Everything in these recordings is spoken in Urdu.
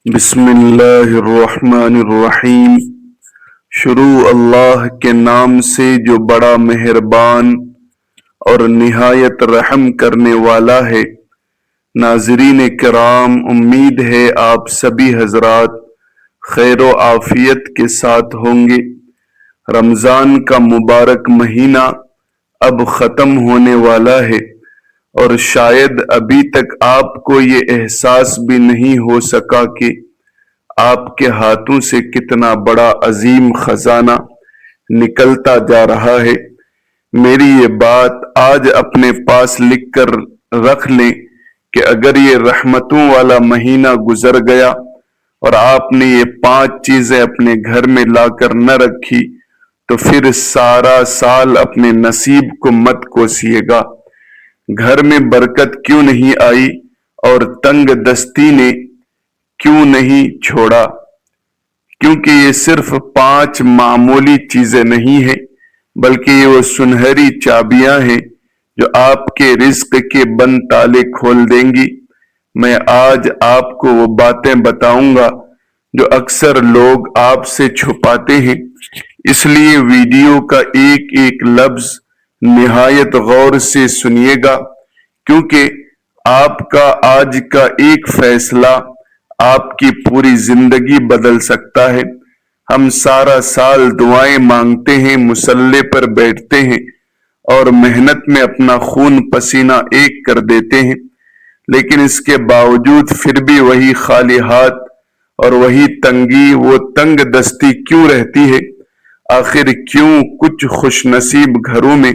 بسم اللہ الرحمن الرحیم۔ شروع اللہ کے نام سے جو بڑا مہربان اور نہایت رحم کرنے والا ہے۔ ناظرین کرام، امید ہے آپ سبھی حضرات خیر و عافیت کے ساتھ ہوں گے۔ رمضان کا مبارک مہینہ اب ختم ہونے والا ہے اور شاید ابھی تک آپ کو یہ احساس بھی نہیں ہو سکا کہ آپ کے ہاتھوں سے کتنا بڑا عظیم خزانہ نکلتا جا رہا ہے۔ میری یہ بات آج اپنے پاس لکھ کر رکھ لیں کہ اگر یہ رحمتوں والا مہینہ گزر گیا اور آپ نے یہ 5 چیزیں اپنے گھر میں لا کر نہ رکھی تو پھر سارا سال اپنے نصیب کو مت کوسیے گا۔ گھر میں برکت کیوں نہیں آئی اور تنگ دستی نے کیوں نہیں چھوڑا؟ کیونکہ یہ صرف 5 معمولی چیزیں نہیں ہیں، بلکہ یہ وہ سنہری چابیاں ہیں جو آپ کے رزق کے بند تالے کھول دیں گی۔ میں آج آپ کو وہ باتیں بتاؤں گا جو اکثر لوگ آپ سے چھپاتے ہیں، اس لیے ویڈیو کا ایک ایک لفظ نہایت غور سے سنیے گا، کیونکہ آپ کا آج کا ایک فیصلہ آپ کی پوری زندگی بدل سکتا ہے۔ ہم سارا سال دعائیں مانگتے ہیں، مصلی پر بیٹھتے ہیں اور محنت میں اپنا خون پسینہ ایک کر دیتے ہیں، لیکن اس کے باوجود پھر بھی وہی خالی ہاتھ اور وہی تنگی، وہ تنگ دستی کیوں رہتی ہے؟ آخر کیوں کچھ خوش نصیب گھروں میں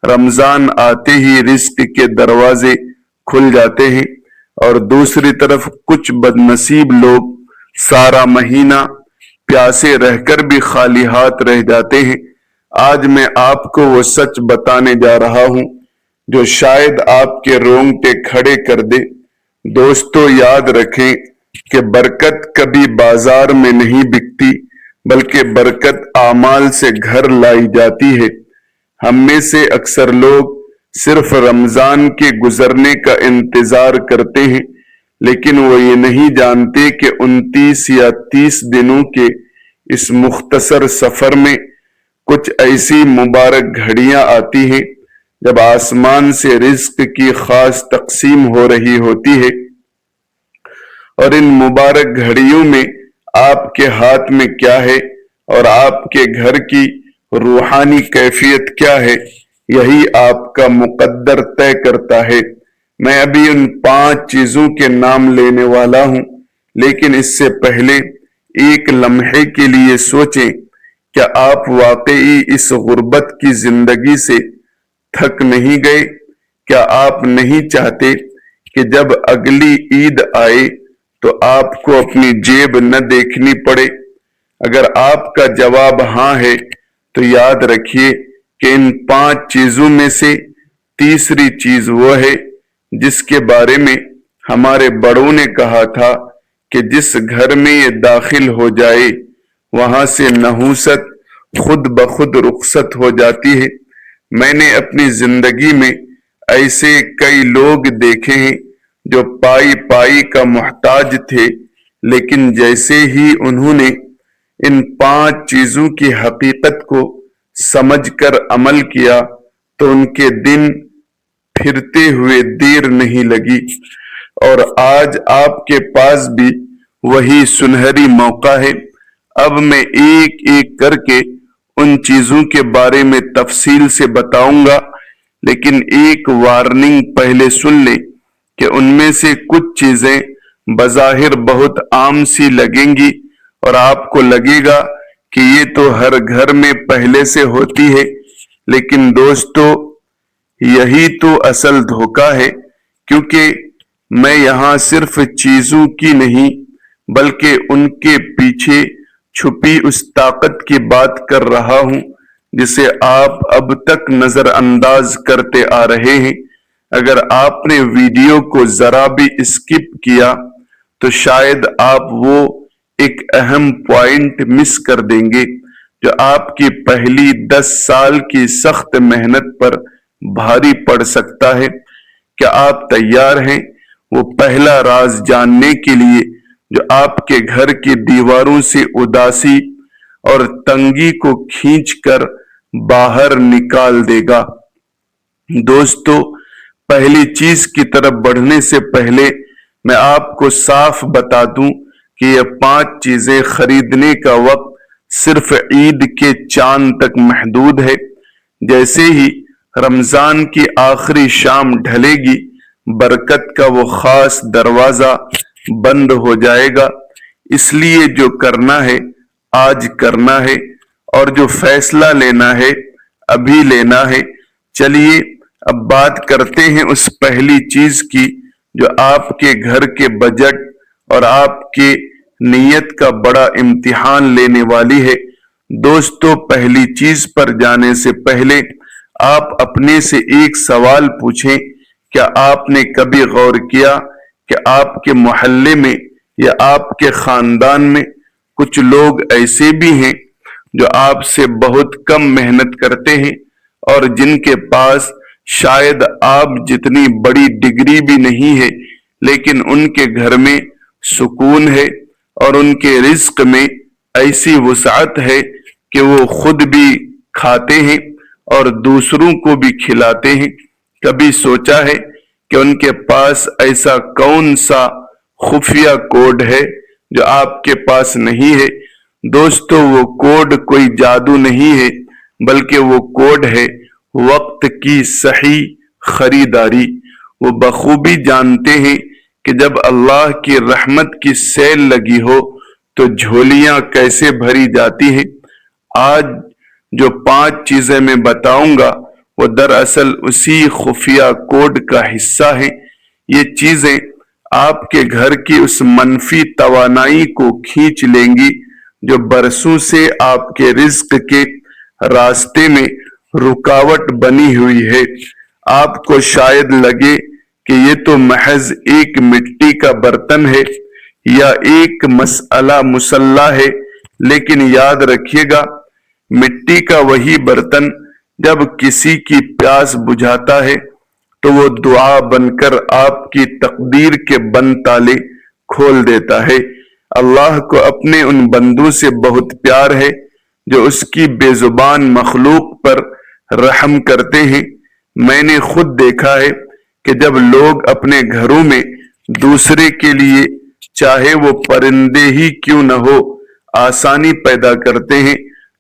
رمضان آتے ہی رزق کے دروازے کھل جاتے ہیں اور دوسری طرف کچھ بد نصیب لوگ سارا مہینہ پیاسے رہ کر بھی خالی ہاتھ رہ جاتے ہیں؟ آج میں آپ کو وہ سچ بتانے جا رہا ہوں جو شاید آپ کے رونگٹے کھڑے کر دے۔ دوستو، یاد رکھیں کہ برکت کبھی بازار میں نہیں بکتی، بلکہ برکت اعمال سے گھر لائی جاتی ہے۔ ہم میں سے اکثر لوگ صرف رمضان کے گزرنے کا انتظار کرتے ہیں، لیکن وہ یہ نہیں جانتے کہ 29 یا 30 دنوں کے اس مختصر سفر میں کچھ ایسی مبارک گھڑیاں آتی ہیں جب آسمان سے رزق کی خاص تقسیم ہو رہی ہوتی ہے، اور ان مبارک گھڑیوں میں آپ کے ہاتھ میں کیا ہے اور آپ کے گھر کی روحانی کیفیت کیا ہے، یہی آپ کا مقدر طے کرتا ہے۔ میں ابھی ان 5 چیزوں کے نام لینے والا ہوں، لیکن اس سے پہلے ایک لمحے کے لیے سوچیں، کیا آپ واقعی اس غربت کی زندگی سے تھک نہیں گئے؟ کیا آپ نہیں چاہتے کہ جب اگلی عید آئے تو آپ کو اپنی جیب نہ دیکھنی پڑے؟ اگر آپ کا جواب ہاں ہے تو یاد رکھیے کہ ان 5 چیزوں میں سے تیسری چیز وہ ہے جس کے بارے میں ہمارے بڑوں نے کہا تھا کہ جس گھر میں یہ داخل ہو جائے وہاں سے نحوست خود بخود رخصت ہو جاتی ہے۔ میں نے اپنی زندگی میں ایسے کئی لوگ دیکھے ہیں جو پائی پائی کا محتاج تھے، لیکن جیسے ہی انہوں نے ان 5 چیزوں کی حقیقت کو سمجھ کر عمل کیا تو ان کے دن پھرتے ہوئے دیر نہیں لگی، اور آج آپ کے پاس بھی وہی سنہری موقع ہے۔ اب میں ایک ایک کر کے ان چیزوں کے بارے میں تفصیل سے بتاؤں گا، لیکن ایک وارننگ پہلے سن لیں کہ ان میں سے کچھ چیزیں بظاہر بہت عام سی لگیں گی اور آپ کو لگے گا کہ یہ تو ہر گھر میں پہلے سے ہوتی ہے، لیکن دوستو، یہی تو اصل دھوکہ ہے، کیونکہ میں یہاں صرف چیزوں کی نہیں بلکہ ان کے پیچھے چھپی اس طاقت کی بات کر رہا ہوں جسے آپ اب تک نظر انداز کرتے آ رہے ہیں۔ اگر آپ نے ویڈیو کو ذرا بھی اسکپ کیا تو شاید آپ وہ ایک اہم پوائنٹ مس کر دیں گے جو آپ کی پہلی 10 سال کی سخت محنت پر بھاری پڑ سکتا ہے۔ کیا آپ تیار ہیں وہ پہلا راز جاننے کے لیے جو آپ کے گھر کی دیواروں سے اداسی اور تنگی کو کھینچ کر باہر نکال دے گا۔ دوستو، پہلی چیز کی طرف بڑھنے سے پہلے میں آپ کو صاف بتا دوں کہ یہ 5 چیزیں خریدنے کا وقت صرف عید کے چاند تک محدود ہے۔ جیسے ہی رمضان کی آخری شام ڈھلے گی، برکت کا وہ خاص دروازہ بند ہو جائے گا۔ اس لیے جو کرنا ہے آج کرنا ہے، اور جو فیصلہ لینا ہے ابھی لینا ہے۔ چلیے اب بات کرتے ہیں اس پہلی چیز کی جو آپ کے گھر کے بجٹ اور آپ کے نیت کا بڑا امتحان لینے والی ہے۔ دوستو، پہلی چیز پر جانے سے پہلے آپ اپنے سے ایک سوال پوچھیں، کیا آپ نے کبھی غور کیا کہ آپ کے محلے میں یا آپ کے خاندان میں کچھ لوگ ایسے بھی ہیں جو آپ سے بہت کم محنت کرتے ہیں اور جن کے پاس شاید آپ جتنی بڑی ڈگری بھی نہیں ہے، لیکن ان کے گھر میں سکون ہے اور ان کے رزق میں ایسی وسعت ہے کہ وہ خود بھی کھاتے ہیں اور دوسروں کو بھی کھلاتے ہیں؟ کبھی سوچا ہے کہ ان کے پاس ایسا کون سا خفیہ کوڈ ہے جو آپ کے پاس نہیں ہے؟ دوستو، وہ کوڈ کوئی جادو نہیں ہے، بلکہ وہ کوڈ ہے وقت کی صحیح خریداری۔ وہ بخوبی جانتے ہیں کہ جب اللہ کی رحمت کی سیل لگی ہو تو جھولیاں کیسے بھری جاتی ہیں۔ آج جو 5 چیزیں میں بتاؤں گا وہ دراصل اسی خفیہ کوڈ کا حصہ ہیں۔ یہ چیزیں آپ کے گھر کی اس منفی توانائی کو کھینچ لیں گی جو برسوں سے آپ کے رزق کے راستے میں رکاوٹ بنی ہوئی ہے۔ آپ کو شاید لگے کہ یہ تو محض ایک مٹی کا برتن ہے یا ایک مسلح ہے، لیکن یاد رکھیے گا، مٹی کا وہی برتن جب کسی کی پیاس بجھاتا ہے تو وہ دعا بن کر آپ کی تقدیر کے بند تالے کھول دیتا ہے۔ اللہ کو اپنے ان بندوں سے بہت پیار ہے جو اس کی بے زبان مخلوق پر رحم کرتے ہیں۔ میں نے خود دیکھا ہے کہ جب لوگ اپنے گھروں میں دوسرے کے لیے چاہے وہ پرندے ہی کیوں نہ ہو آسانی پیدا کرتے ہیں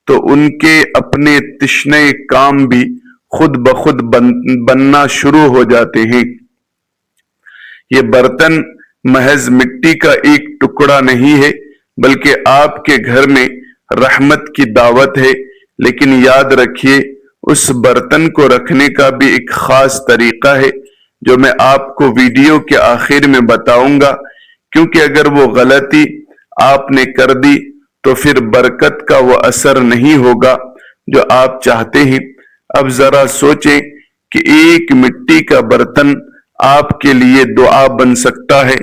تو ان کے اپنے تشنے کام بھی خود بخود بننا شروع ہو جاتے ہیں۔ یہ برتن محض مٹی کا ایک ٹکڑا نہیں ہے، بلکہ آپ کے گھر میں رحمت کی دعوت ہے۔ لیکن یاد رکھیے، اس برتن کو رکھنے کا بھی ایک خاص طریقہ ہے جو میں آپ کو ویڈیو کے آخر میں بتاؤں گا، کیونکہ اگر وہ غلطی آپ نے کر دی تو پھر برکت کا وہ اثر نہیں ہوگا جو آپ چاہتے ہیں۔ اب ذرا سوچیں کہ ایک مٹی کا برتن آپ کے لیے دعا بن سکتا ہے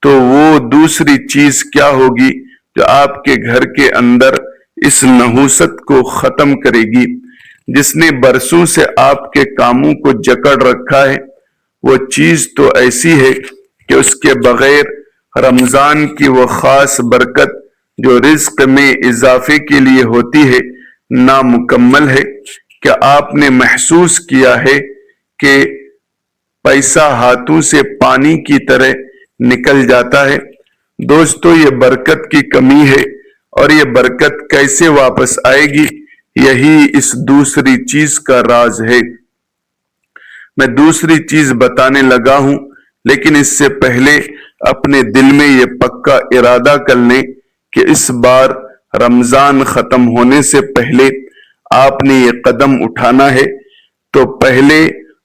تو وہ دوسری چیز کیا ہوگی جو آپ کے گھر کے اندر اس نحوست کو ختم کرے گی جس نے برسوں سے آپ کے کاموں کو جکڑ رکھا ہے؟ وہ چیز تو ایسی ہے کہ اس کے بغیر رمضان کی وہ خاص برکت جو رزق میں اضافے کے لیے ہوتی ہے نامکمل ہے۔ کیا آپ نے محسوس کیا ہے کہ پیسہ ہاتھوں سے پانی کی طرح نکل جاتا ہے؟ دوستو، یہ برکت کی کمی ہے، اور یہ برکت کیسے واپس آئے گی یہی اس دوسری چیز کا راز ہے۔ میں دوسری چیز بتانے لگا ہوں، لیکن اس سے پہلے اپنے دل میں یہ پکا ارادہ کر لیں کہ اس بار رمضان ختم ہونے سے پہلے آپ نے یہ قدم اٹھانا ہے۔ تو پہلے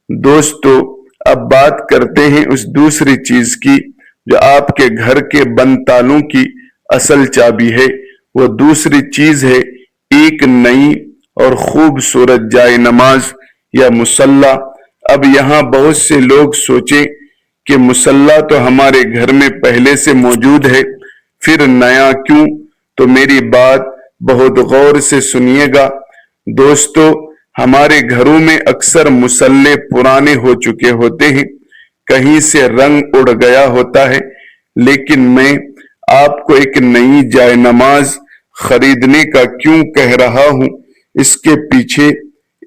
دوستو اب بات کرتے ہیں اس دوسری چیز کی جو آپ کے گھر کے بند تالوں کی اصل چابی ہے۔ وہ دوسری چیز ہے ایک نئی اور خوبصورت جائے نماز یا مصلی۔ اب یہاں بہت سے لوگ سوچیں کہ مصلی تو ہمارے گھر میں پہلے سے موجود ہے، پھر نیا کیوں؟ تو میری بات بہت غور سے سنیے گا۔ دوستو، ہمارے گھروں میں اکثر مصلی پرانے ہو چکے ہوتے ہیں، کہیں سے رنگ اڑ گیا ہوتا ہے، لیکن میں آپ کو ایک نئی جائے نماز خریدنے کا کیوں کہہ رہا ہوں؟ اس کے پیچھے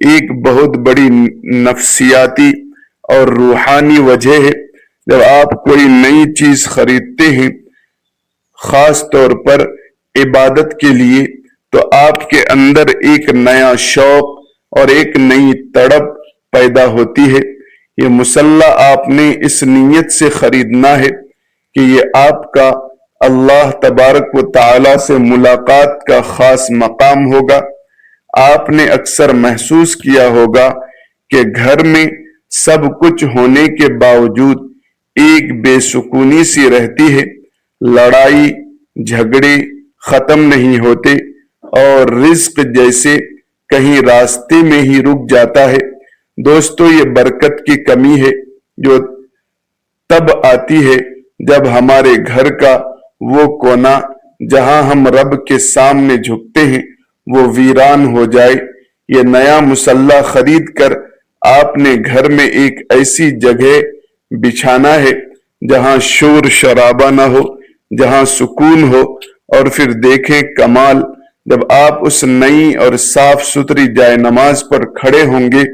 ایک بہت بڑی نفسیاتی اور روحانی وجہ ہے۔ جب آپ کوئی نئی چیز خریدتے ہیں، خاص طور پر عبادت کے لیے، تو آپ کے اندر ایک نیا شوق اور ایک نئی تڑپ پیدا ہوتی ہے۔ یہ مصلی آپ نے اس نیت سے خریدنا ہے کہ یہ آپ کا اللہ تبارک و تعالی سے ملاقات کا خاص مقام ہوگا۔ آپ نے اکثر محسوس کیا ہوگا کہ گھر میں سب کچھ ہونے کے باوجود ایک بے سکونی سی رہتی ہے، لڑائی جھگڑے ختم نہیں ہوتے اور رزق جیسے کہیں راستے میں ہی رک جاتا ہے۔ دوستو، یہ برکت کی کمی ہے جو تب آتی ہے جب ہمارے گھر کا وہ کونا جہاں ہم رب کے سامنے جھکتے ہیں وہ ویران ہو جائے۔ یہ نیا مصلی خرید کر آپ نے گھر میں ایک ایسی جگہ بچھانا ہے جہاں شور شرابہ نہ ہو، جہاں سکون ہو، اور پھر دیکھیں کمال، جب آپ اس نئی اور صاف ستھری جائے نماز پر کھڑے ہوں گے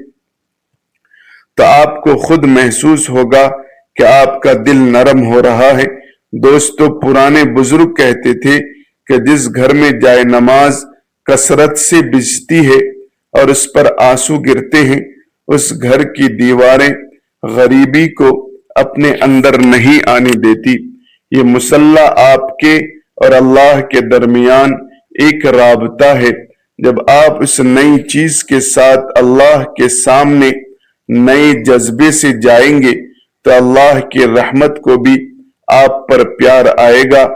تو آپ کو خود محسوس ہوگا کہ آپ کا دل نرم ہو رہا ہے۔ دوستو، پرانے بزرگ کہتے تھے کہ جس گھر میں جائے نماز کثرت سے بچھتی ہے اور اس پر آنسو گرتے ہیں، اس گھر کی دیواریں غریبی کو اپنے اندر نہیں آنے دیتی۔ یہ مصلی آپ کے اور اللہ کے درمیان ایک رابطہ ہے۔ جب آپ اس نئی چیز کے ساتھ اللہ کے سامنے نئے جذبے سے جائیں گے تو اللہ کی رحمت کو بھی آپ پر پیار آئے گا۔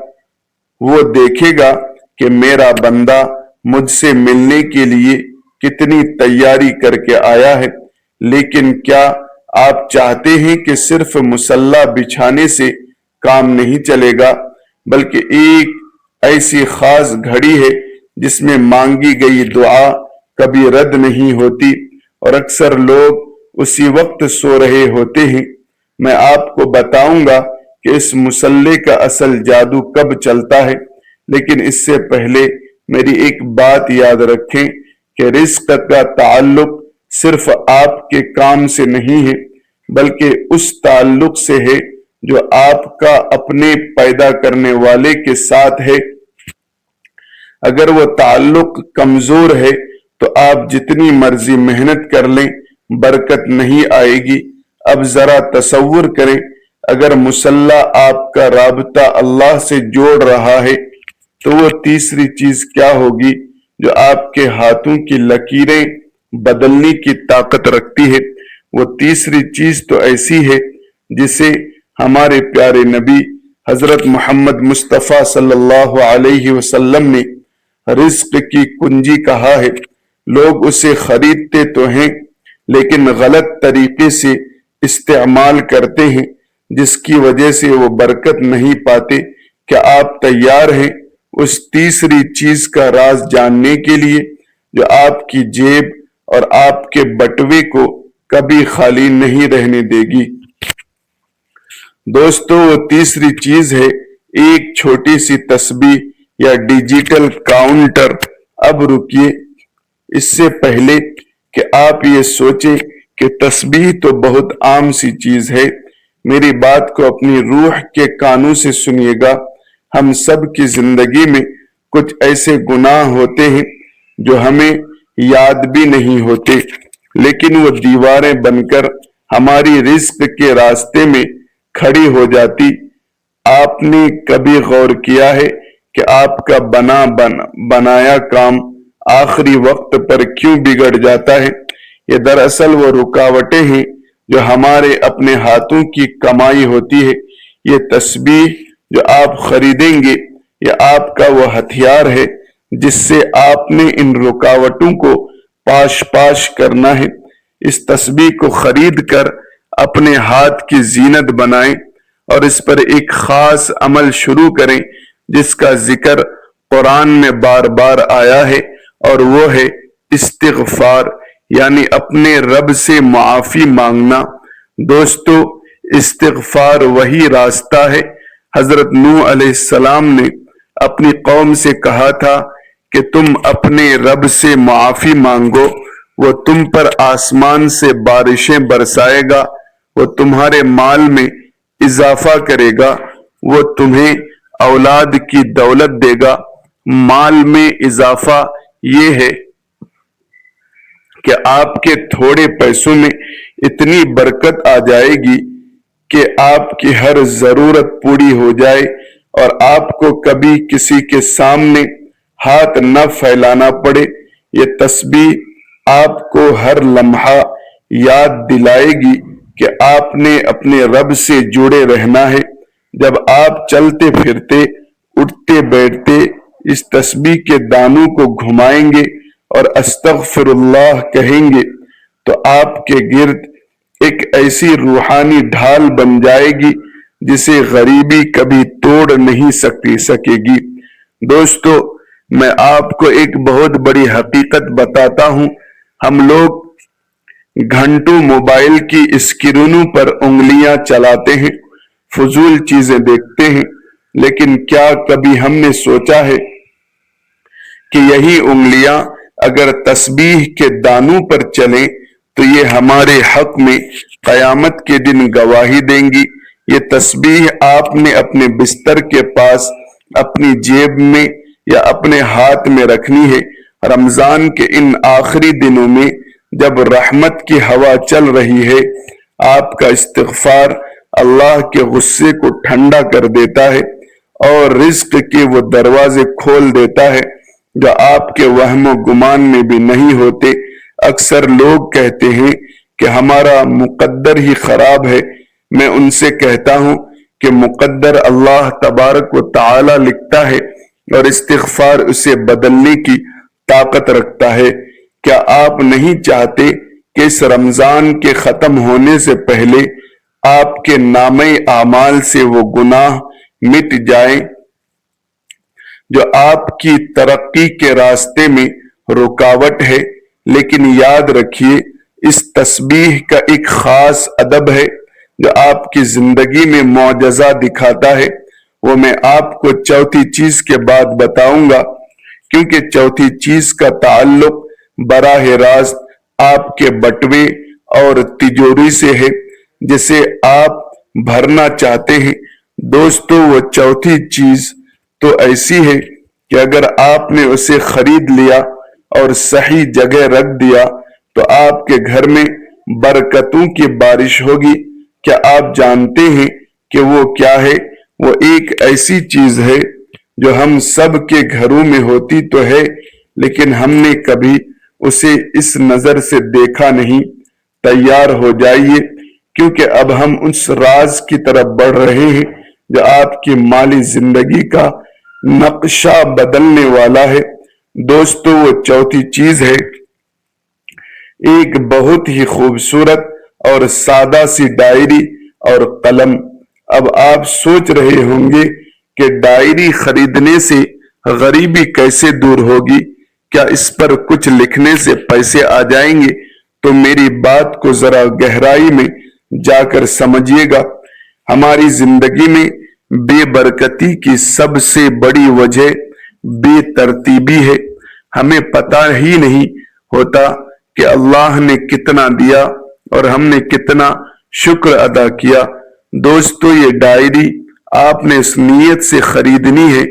وہ دیکھے گا کہ میرا بندہ مجھ سے ملنے کے لیے کتنی تیاری کر کے آیا ہے۔ لیکن کیا آپ چاہتے ہیں کہ صرف مصلی بچھانے سے کام نہیں چلے گا، بلکہ ایک ایسی خاص گھڑی ہے جس میں مانگی گئی دعا کبھی رد نہیں ہوتی، اور اکثر لوگ اسی وقت سو رہے ہوتے ہیں۔ میں آپ کو بتاؤں گا کہ اس مصلی کا اصل جادو کب چلتا ہے، لیکن اس سے پہلے میری ایک بات یاد رکھیں کہ رزق کا تعلق صرف آپ کے کام سے نہیں ہے، بلکہ اس تعلق سے ہے جو آپ کا اپنے پیدا کرنے والے کے ساتھ ہے۔ اگر وہ تعلق کمزور ہے تو آپ جتنی مرضی محنت کر لیں برکت نہیں آئے گی۔ اب ذرا تصور کریں، اگر مصلی آپ کا رابطہ اللہ سے جوڑ رہا ہے تو وہ تیسری چیز کیا ہوگی جو آپ کے ہاتھوں کی لکیریں بدلنے کی طاقت رکھتی ہے؟ وہ تیسری چیز تو ایسی ہے جسے ہمارے پیارے نبی حضرت محمد مصطفیٰ صلی اللہ علیہ وسلم نے رزق کی کنجی کہا ہے۔ لوگ اسے خریدتے تو ہیں لیکن غلط طریقے سے استعمال کرتے ہیں، جس کی وجہ سے وہ برکت نہیں پاتے۔ کیا آپ تیار ہیں اس تیسری چیز کا راز جاننے کے لیے جو آپ کی جیب اور آپ کے بٹوے کو کبھی خالی نہیں رہنے دے گی؟ دوستو، وہ تیسری چیز ہے ایک چھوٹی سی تسبیح یا ڈیجیٹل کاؤنٹر۔ اب رکیے، اس سے پہلے کہ آپ یہ سوچیں کہ تسبیح تو بہت عام سی چیز ہے، میری بات کو اپنی روح کے کانوں سے سنیے گا۔ ہم سب کی زندگی میں کچھ ایسے گناہ ہوتے ہیں جو ہمیں یاد بھی نہیں ہوتے، لیکن وہ دیواریں بن کر ہماری رزق کے راستے میں کھڑی ہو جاتی۔ آپ نے کبھی غور کیا ہے کہ آپ کا بنایا کام آخری وقت پر کیوں بگڑ جاتا ہے؟ یہ دراصل وہ رکاوٹیں ہیں جو ہمارے اپنے ہاتھوں کی کمائی ہوتی ہے۔ یہ تسبیح جو آپ خریدیں گے یہ آپ کا وہ ہتھیار ہے جس سے آپ نے ان رکاوٹوں کو پاش کرنا ہے۔ اس تسبیح کو خرید کر اپنے ہاتھ کی زینت بنائیں اور اس پر ایک خاص عمل شروع کریں جس کا ذکر قرآن میں بار بار آیا ہے، اور وہ ہے استغفار، یعنی اپنے رب سے معافی مانگنا۔ دوستو، استغفار وہی راستہ ہے حضرت نوح علیہ السلام نے اپنی قوم سے کہا تھا کہ تم اپنے رب سے معافی مانگو، وہ تم پر آسمان سے بارشیں برسائے گا، وہ تمہارے مال میں اضافہ کرے گا، وہ تمہیں اولاد کی دولت دے گا۔ مال میں اضافہ یہ ہے کہ آپ کے تھوڑے پیسوں میں اتنی برکت آ جائے گی کہ آپ کی ہر ضرورت پوری ہو جائے اور آپ کو کبھی کسی کے سامنے ہاتھ نہ پھیلانا پڑے۔ یہ تسبیح آپ کو ہر لمحہ یاد دلائے گی کہ آپ نے اپنے رب سے جڑے رہنا ہے۔ جب آپ چلتے پھرتے، اٹھتے بیٹھتے اس تسبیح کے دانوں کو گھمائیں گے اور استغفر اللہ کہیں گے تو آپ کے گرد ایک ایسی روحانی ڈھال بن جائے گی جسے غریبی کبھی توڑ نہیں سکے گی۔ دوستو، میں آپ کو ایک بہت بڑی حقیقت بتاتا ہوں۔ ہم لوگ گھنٹوں موبائل کی اسکرینوں پر انگلیاں چلاتے ہیں، فضول چیزیں دیکھتے ہیں، لیکن کیا کبھی ہم نے سوچا ہے کہ یہی انگلیاں اگر تسبیح کے دانوں پر چلیں تو یہ ہمارے حق میں قیامت کے دن گواہی دیں گی۔ یہ تسبیح آپ نے اپنے بستر کے پاس، اپنی جیب میں یا اپنے ہاتھ میں رکھنی ہے۔ رمضان کے ان آخری دنوں میں جب رحمت کی ہوا چل رہی ہے، آپ کا استغفار اللہ کے غصے کو ٹھنڈا کر دیتا ہے اور رزق کے وہ دروازے کھول دیتا ہے جو آپ کے وہم و گمان میں بھی نہیں ہوتے۔ اکثر لوگ کہتے ہیں کہ ہمارا مقدر ہی خراب ہے۔ میں ان سے کہتا ہوں کہ مقدر اللہ تبارک و تعالی لکھتا ہے اور استغفار اسے بدلنے کی طاقت رکھتا ہے۔ کیا آپ نہیں چاہتے کہ اس رمضان کے ختم ہونے سے پہلے آپ کے نامہ اعمال سے وہ گناہ مٹ جائیں جو آپ کی ترقی کے راستے میں رکاوٹ ہے؟ لیکن یاد رکھیے، اس تسبیح کا ایک خاص ادب ہے جو آپ کی زندگی میں معجزہ دکھاتا ہے۔ وہ میں آپ کو چوتھی چیز کے بعد بتاؤں گا، کیونکہ چوتھی چیز کا تعلق براہ راست آپ کے بٹوے اور تجوری سے ہے جسے آپ بھرنا چاہتے ہیں۔ دوستو، وہ چوتھی چیز تو ایسی ہے کہ اگر آپ نے اسے خرید لیا اور صحیح جگہ رکھ دیا تو آپ کے گھر میں برکتوں کی بارش ہوگی۔ کیا آپ جانتے ہیں کہ وہ کیا ہے؟ وہ ایک ایسی چیز ہے جو ہم سب کے گھروں میں ہوتی تو ہے، لیکن ہم نے کبھی اسے اس نظر سے دیکھا نہیں۔ تیار ہو جائیے، کیونکہ اب ہم اس راز کی طرف بڑھ رہے ہیں جو آپ کی مالی زندگی کا نقشہ بدلنے والا ہے۔ دوستو، وہ چوتھی چیز ہے ایک بہت ہی خوبصورت اور سادہ سی ڈائری اور قلم۔ اب آپ سوچ رہے ہوں گے کہ ڈائری خریدنے سے غریبی کیسے دور ہوگی؟ کیا اس پر کچھ لکھنے سے پیسے آ جائیں گے؟ تو میری بات کو ذرا گہرائی میں جا کر سمجھیے گا۔ ہماری زندگی میں بے برکتی کی سب سے بڑی وجہ بے ترتیبی ہے۔ ہمیں پتہ ہی نہیں ہوتا کہ اللہ نے کتنا دیا اور ہم نے کتنا شکر ادا کیا۔ دوستو، یہ ڈائری آپ نے اس نیت سے خریدنی ہے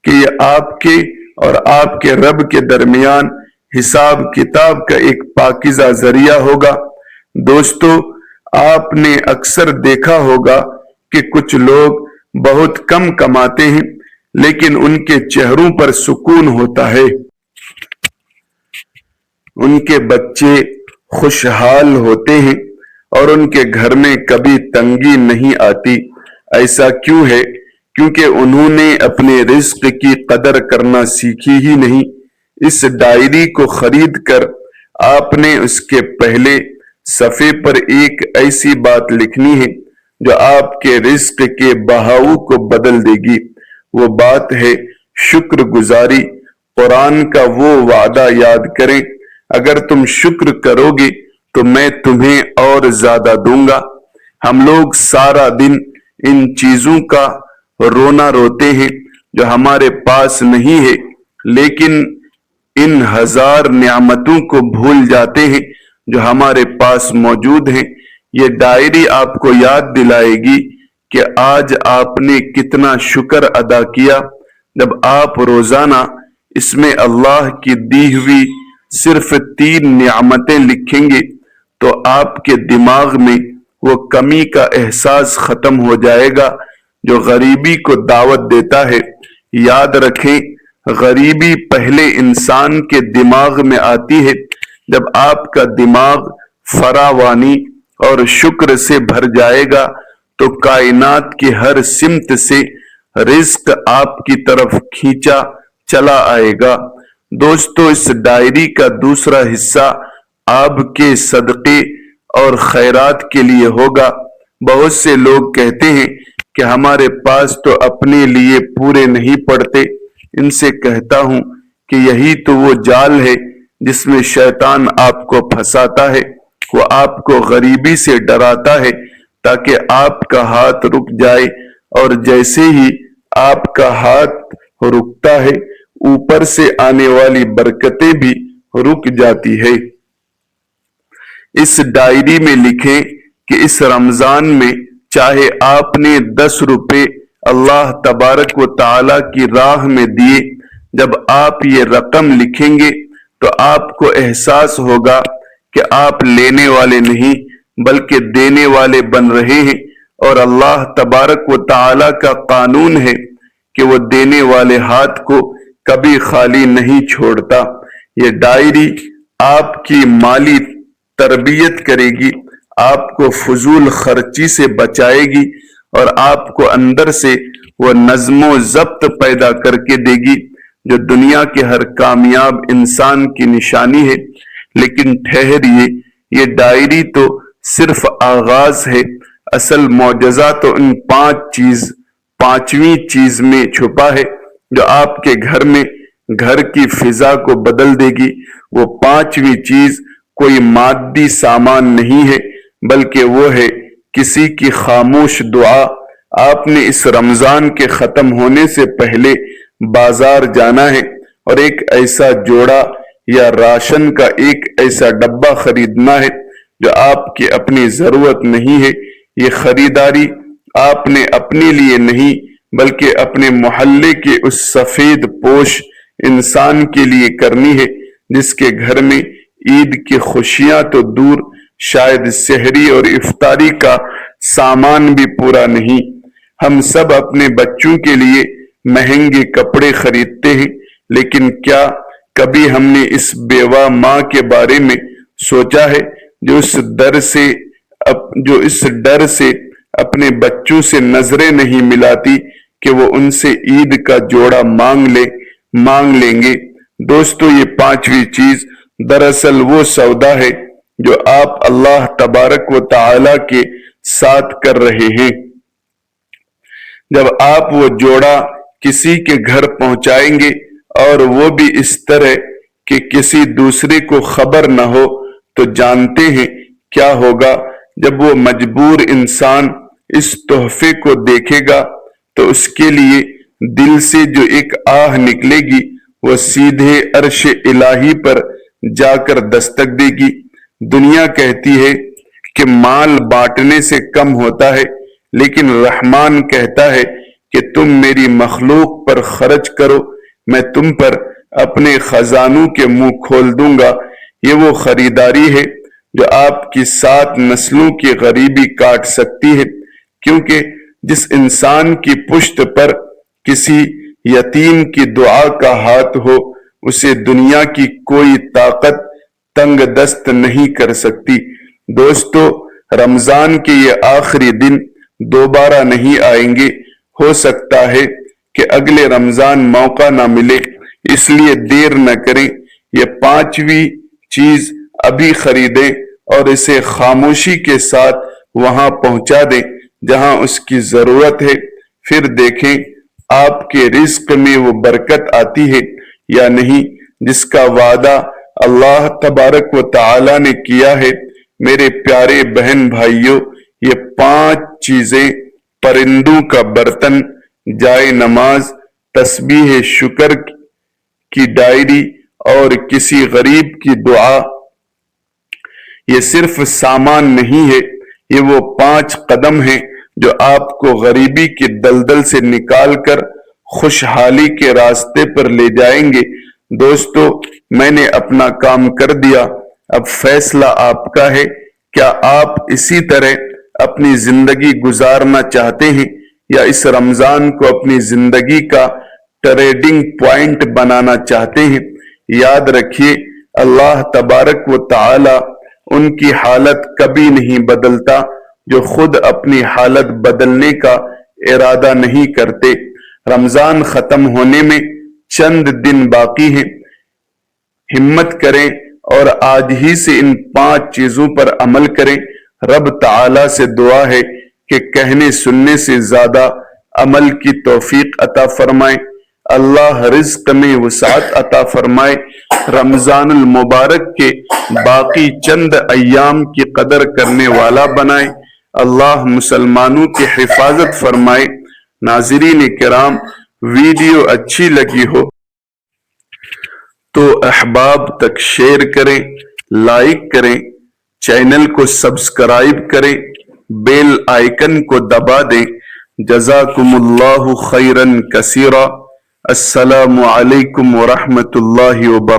کہ یہ آپ کے اور آپ کے رب کے درمیان حساب کتاب کا ایک پاکیزہ ذریعہ ہوگا۔ دوستو، آپ نے اکثر دیکھا ہوگا کہ کچھ لوگ بہت کم کماتے ہیں لیکن ان کے چہروں پر سکون ہوتا ہے، ان کے بچے خوشحال ہوتے ہیں اور ان کے گھر میں کبھی تنگی نہیں آتی۔ ایسا کیوں ہے؟ کیونکہ انہوں نے اپنے رزق کی قدر کرنا سیکھی ہی نہیں۔ اس ڈائری کو خرید کر آپ نے اس کے پہلے صفحے پر ایک ایسی بات لکھنی ہے جو آپ کے رزق کے بہاؤ کو بدل دے گی۔ وہ بات ہے شکر گزاری۔ قرآن کا وہ وعدہ یاد کریں، اگر تم شکر کرو گے تو میں تمہیں اور زیادہ دوں گا۔ ہم لوگ سارا دن ان چیزوں کا رونا روتے ہیں جو ہمارے پاس نہیں ہے، لیکن ان ہزار نعمتوں کو بھول جاتے ہیں جو ہمارے پاس موجود ہیں۔ یہ ڈائری آپ کو یاد دلائے گی کہ آج آپ نے کتنا شکر ادا کیا۔ جب آپ روزانہ اس میں اللہ کی دی ہوئی صرف 3 نعمتیں لکھیں گے تو آپ کے دماغ میں وہ کمی کا احساس ختم ہو جائے گا جو غریبی کو دعوت دیتا ہے۔ یاد رکھیں، غریبی پہلے انسان کے دماغ میں آتی ہے۔ جب آپ کا دماغ فراوانی اور شکر سے بھر جائے گا تو کائنات کی ہر سمت سے رزق آپ کی طرف کھینچا چلا آئے گا۔ دوستو، اس ڈائری کا دوسرا حصہ آپ کے صدقے اور خیرات کے لیے ہوگا۔ بہت سے لوگ کہتے ہیں کہ ہمارے پاس تو اپنے لیے پورے نہیں پڑتے۔ ان سے کہتا ہوں کہ یہی تو وہ جال ہے جس میں شیطان آپ کو پھنساتا ہے۔ وہ آپ کو غریبی سے ڈراتا ہے تاکہ آپ کا ہاتھ رک جائے، اور جیسے ہی آپ کا ہاتھ رکتا ہے اوپر سے آنے والی برکتیں بھی رک جاتی ہے۔ اس ڈائری میں لکھیں کہ اس رمضان میں چاہے آپ نے 10 روپے اللہ تبارک و تعالی کی راہ میں دیے، جب آپ یہ رقم لکھیں گے تو آپ کو احساس ہوگا کہ آپ لینے والے نہیں بلکہ دینے والے بن رہے ہیں، اور اللہ تبارک و تعالی کا قانون ہے کہ وہ دینے والے ہاتھ کو کبھی خالی نہیں چھوڑتا۔ یہ ڈائری آپ کی مالی تربیت کرے گی، آپ کو فضول خرچی سے بچائے گی، اور آپ کو اندر سے وہ نظم و ضبط پیدا کر کے دے گی جو دنیا کے ہر کامیاب انسان کی نشانی ہے۔ لیکن ٹھہریے، یہ ڈائری تو صرف آغاز ہے۔ اصل معجزہ تو ان 5ویں چیز میں چھپا ہے جو آپ کے گھر میں گھر کی فضا کو بدل دے گی۔ وہ 5ویں چیز کوئی مادی سامان نہیں ہے بلکہ وہ ہے کسی کی خاموش دعا۔ آپ نے اس رمضان کے ختم ہونے سے پہلے بازار جانا ہے اور ایک ایسا جوڑا یا راشن کا ایک ایسا ڈبہ خریدنا ہے جو آپ کی اپنی ضرورت نہیں ہے۔ یہ خریداری آپ نے اپنے لیے نہیں بلکہ اپنے محلے کے اس سفید پوش انسان کے لیے کرنی ہے جس کے گھر میں عید کی خوشیاں تو دور، شاید سحری اور افطاری کا سامان بھی پورا نہیں۔ ہم سب اپنے بچوں کے لیے مہنگے کپڑے خریدتے ہیں، لیکن کیا کبھی ہم نے اس بیوہ ماں کے بارے میں سوچا ہے جو اس ڈر سے اپنے بچوں سے نظریں نہیں ملاتی کہ وہ ان سے عید کا جوڑا مانگ لیں گے؟ دوستو، یہ 5ویں چیز دراصل وہ سودا ہے جو آپ اللہ تبارک و تعالی کے ساتھ کر رہے ہیں۔ جب آپ وہ جوڑا کسی کے گھر پہنچائیں گے اور وہ بھی اس طرح کہ کسی دوسرے کو خبر نہ ہو، تو جانتے ہیں کیا ہوگا؟ جب وہ مجبور انسان اس تحفے کو دیکھے گا تو اس کے لیے دل سے جو ایک آہ نکلے گی وہ سیدھے عرش الہی پر جا کر دستک دے گی۔ دنیا کہتی ہے کہ مال بانٹنے سے کم ہوتا ہے، لیکن رحمان کہتا ہے کہ تم میری مخلوق پر خرچ کرو، میں تم پر اپنے خزانوں کے منہ کھول دوں گا۔ یہ وہ خریداری ہے جو آپ کی 7 نسلوں کی غریبی کاٹ سکتی ہے، کیونکہ جس انسان کی پشت پر کسی یتیم کی دعا کا ہاتھ ہو اسے دنیا کی کوئی طاقت تنگ دست نہیں کر سکتی۔ دوستو، رمضان کے یہ آخری دن دوبارہ نہیں آئیں گے۔ ہو سکتا ہے کہ اگلے رمضان موقع نہ ملے، اس لیے دیر نہ کریں۔ یہ 5ویں چیز ابھی خریدیں اور اسے خاموشی کے ساتھ وہاں پہنچا دیں جہاں اس کی ضرورت ہے۔ پھر دیکھیں آپ کے رزق میں وہ برکت آتی ہے یا نہیں جس کا وعدہ اللہ تبارک و تعالی نے کیا ہے۔ میرے پیارے بہن بھائیوں، یہ 5 چیزیں پرندوں کا برتن جائے نماز، تسبیح شکر کی ڈائری اور کسی غریب کی دعا یہ صرف سامان نہیں ہے، یہ وہ 5 قدم ہیں جو آپ کو غریبی کے دلدل سے نکال کر خوشحالی کے راستے پر لے جائیں گے۔ دوستو، میں نے اپنا کام کر دیا، اب فیصلہ آپ کا ہے۔ کیا آپ اسی طرح اپنی زندگی گزارنا چاہتے ہیں یا اس رمضان کو اپنی زندگی کا ٹریڈنگ پوائنٹ بنانا چاہتے ہیں؟ یاد رکھیے، اللہ تبارک و تعالی ان کی حالت کبھی نہیں بدلتا جو خود اپنی حالت بدلنے کا ارادہ نہیں کرتے۔ رمضان ختم ہونے میں چند دن باقی ہیں، ہمت کریں اور آج ہی سے ان 5 چیزوں پر عمل کریں۔ رب تعالی سے دعا ہے کہ کہنے سننے سے زیادہ عمل کی توفیق عطا فرمائے، اللہ رزق میں وسعت عطا فرمائے، رمضان المبارک کے باقی چند ایام کی قدر کرنے والا بنائے، اللہ مسلمانوں کی حفاظت فرمائے۔ ناظرین کرام، ویڈیو اچھی لگی ہو تو احباب تک شیئر کریں، لائک کریں، چینل کو سبسکرائب کریں، بیل آئیکن کو دبا دیں۔ جزاکم اللہ خیرا کثیرا۔ السلام علیکم ورحمۃ اللہ وبرکاتہ۔